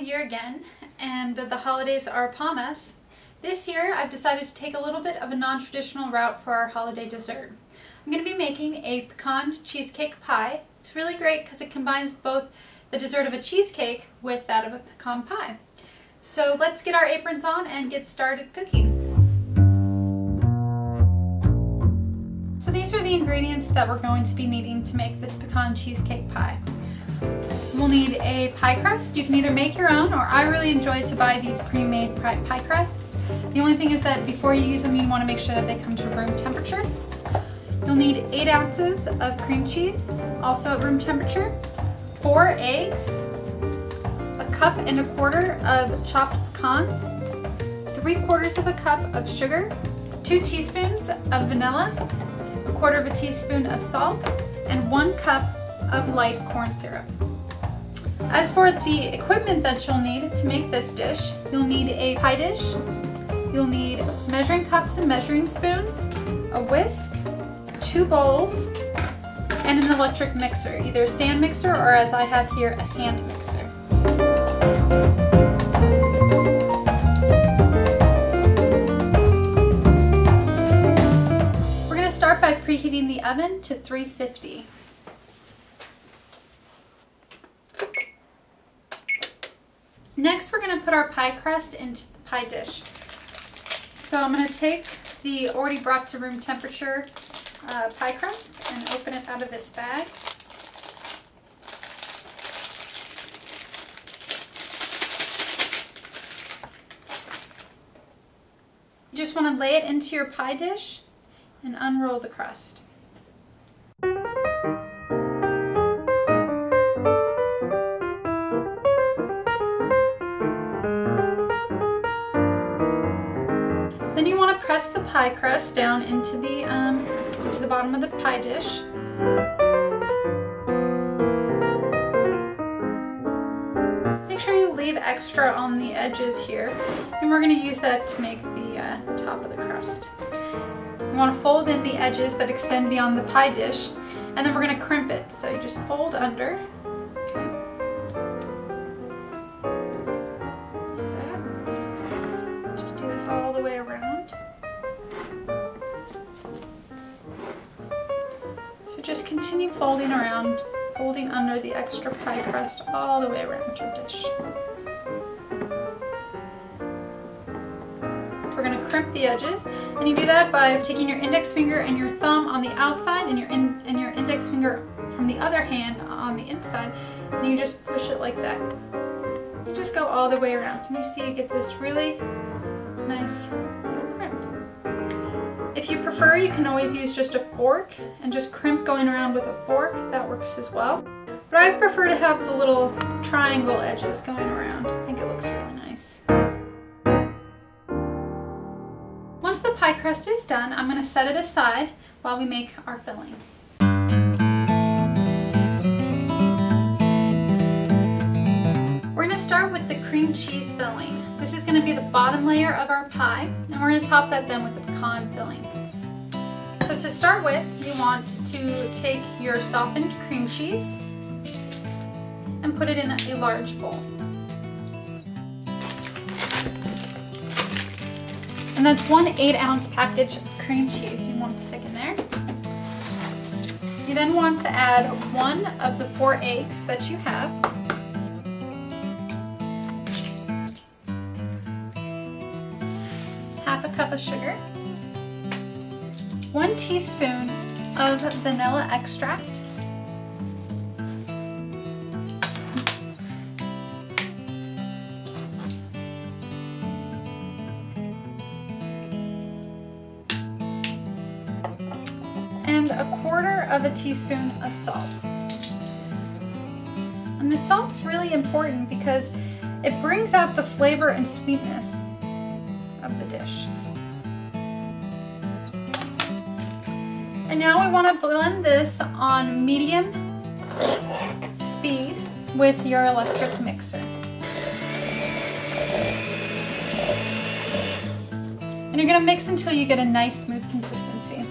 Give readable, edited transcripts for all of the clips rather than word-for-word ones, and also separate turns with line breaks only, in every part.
the year again, and the holidays are upon us. This year I've decided to take a little bit of a non-traditional route for our holiday dessert. I'm going to be making a pecan cheesecake pie. It's really great because it combines both the dessert of a cheesecake with that of a pecan pie. So let's get our aprons on and get started cooking. So these are the ingredients that we're going to be needing to make this pecan cheesecake pie. We'll need a pie crust. You can either make your own, or I really enjoy to buy these pre-made pie crusts. The only thing is that before you use them, you want to make sure that they come to room temperature. You'll need 8 ounces of cream cheese, also at room temperature, 4 eggs, 1.25 cups of chopped pecans, 3/4 cup of sugar, 2 teaspoons of vanilla, 1/4 teaspoon of salt, and 1 cup of light corn syrup. As for the equipment that you'll need to make this dish, you'll need a pie dish, you'll need measuring cups and measuring spoons, a whisk, 2 bowls, and an electric mixer, either a stand mixer or, as I have here, a hand mixer. We're going to start by preheating the oven to 350. Next, we're going to put our pie crust into the pie dish. So I'm going to take the already brought to room temperature pie crust and open it out of its bag. You just want to lay it into your pie dish and unroll the crust. Then you want to press the pie crust down into the bottom of the pie dish. Make sure you leave extra on the edges here, and we're going to use that to make the top of the crust. You want to fold in the edges that extend beyond the pie dish, and then we're going to crimp it. So you just fold under. Do this all the way around. So just continue folding around, folding under the extra pie crust all the way around your dish. We're going to crimp the edges, and you do that by taking your index finger and your thumb on the outside and your index finger from the other hand on the inside, and you just push it like that. You just go all the way around, and you see you get this really nice little crimp. If you prefer, you can always use just a fork and just crimp going around with a fork. That works as well. But I prefer to have the little triangle edges going around. I think it looks really nice. Once the pie crust is done, I'm going to set it aside while we make our filling. We're going to start with the cream cheese filling. This is going to be the bottom layer of our pie, and we're going to top that then with the pecan filling. So to start with, you want to take your softened cream cheese and put it in a large bowl. And that's 1 8-ounce package of cream cheese you want to stick in there. You then want to add 1 of the 4 eggs that you have. Half a cup of sugar, 1 teaspoon of vanilla extract, and 1/4 teaspoon of salt. And the salt's really important because it brings out the flavor and sweetness of the dish. And now we want to blend this on medium speed with your electric mixer. And you're going to mix until you get a nice smooth consistency.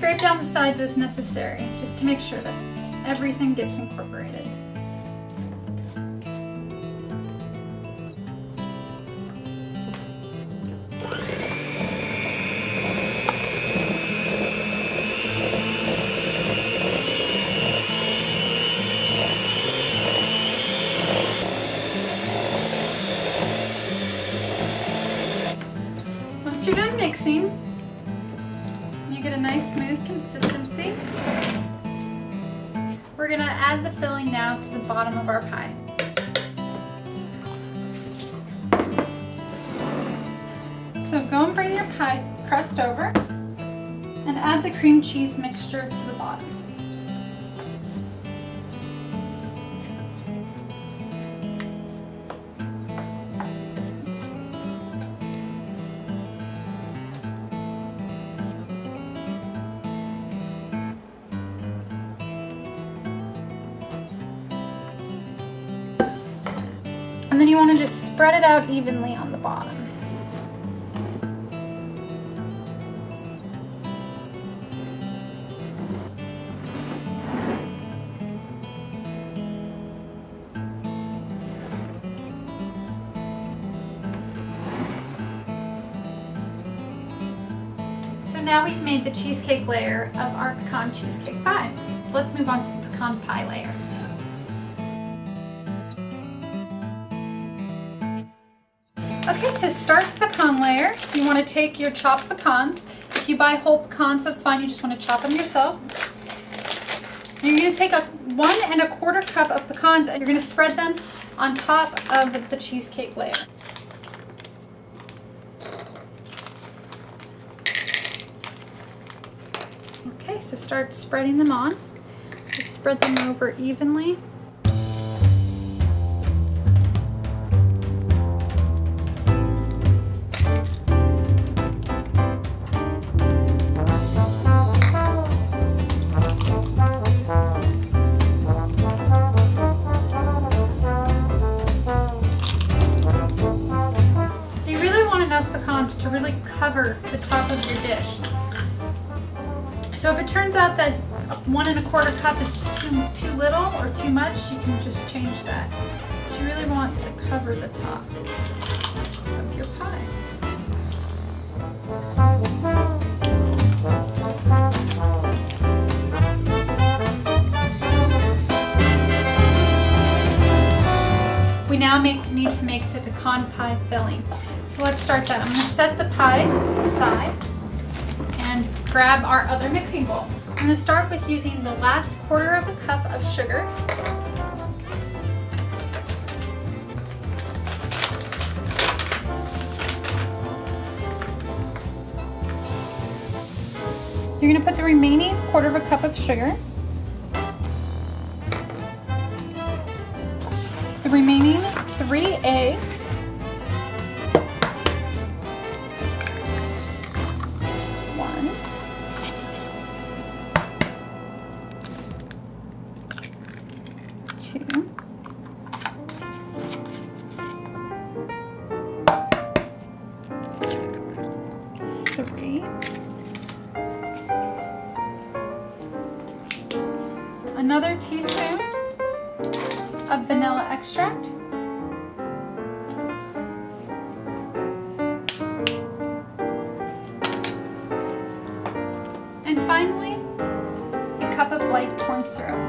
scrape down the sides as necessary, just to make sure that everything gets incorporated. Once you're done mixing, you get a nice smooth consistency. We're going to add the filling now to the bottom of our pie. So go and bring your pie crust over and add the cream cheese mixture to the bottom. And then you want to just spread it out evenly on the bottom. So now we've made the cheesecake layer of our pecan cheesecake pie. Let's move on to the pecan pie layer. Okay, to start the pecan layer, you want to take your chopped pecans. If you buy whole pecans, that's fine. You just want to chop them yourself. And you're going to take 1 1/4 cup of pecans and you're going to spread them on top of the cheesecake layer. Okay, so start spreading them on. Just spread them over evenly. Pecans to really cover the top of your dish. So if it turns out that 1 1/4 cup is too little or too much, you can just change that. But you really want to cover the top of your pie. We now need to make the pecan pie filling. So let's start that. I'm going to set the pie aside and grab our other mixing bowl. I'm going to start with using the last 1/4 cup of sugar. You're going to put the remaining 1/4 cup of sugar, the remaining 3 eggs, 2, 3, another teaspoon of vanilla extract, and finally a cup of light corn syrup.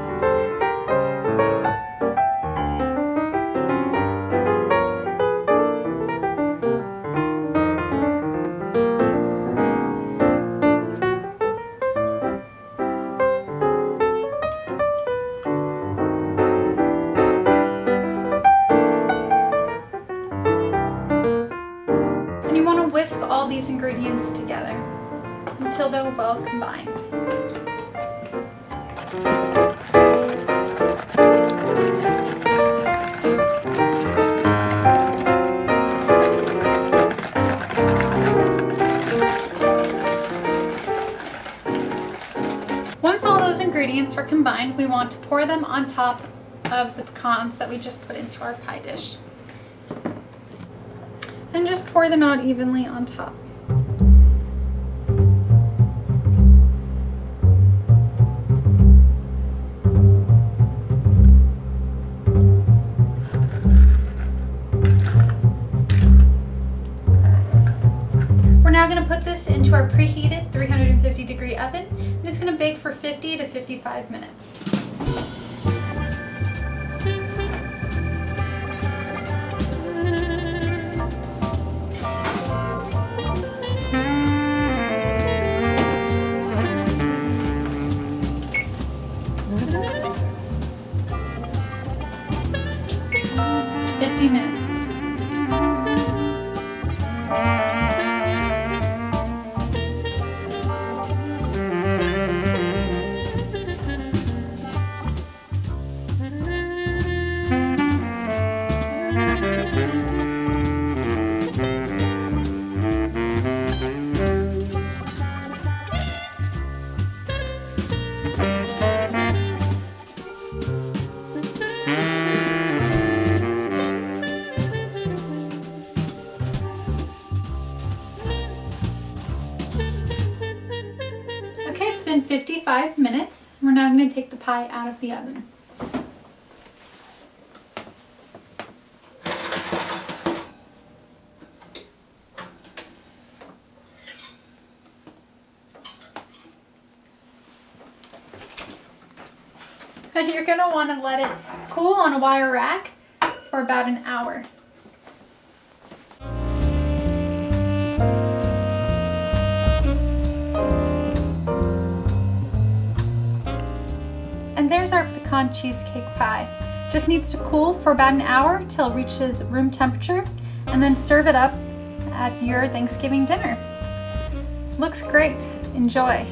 And you want to whisk all these ingredients together until they're well combined. Once all those ingredients are combined, we want to pour them on top of the pecans that we just put into our pie dish. And just pour them out evenly on top. 350-degree oven, and it's going to bake for 50 to 55 minutes. Minutes. Okay, it's been 55 minutes. We're now going to take the pie out of the oven. And you're going to want to let it cool on a wire rack for about an hour. And there's our pecan cheesecake pie. Just needs to cool for about an hour till it reaches room temperature, and then serve it up at your Thanksgiving dinner. Looks great. Enjoy.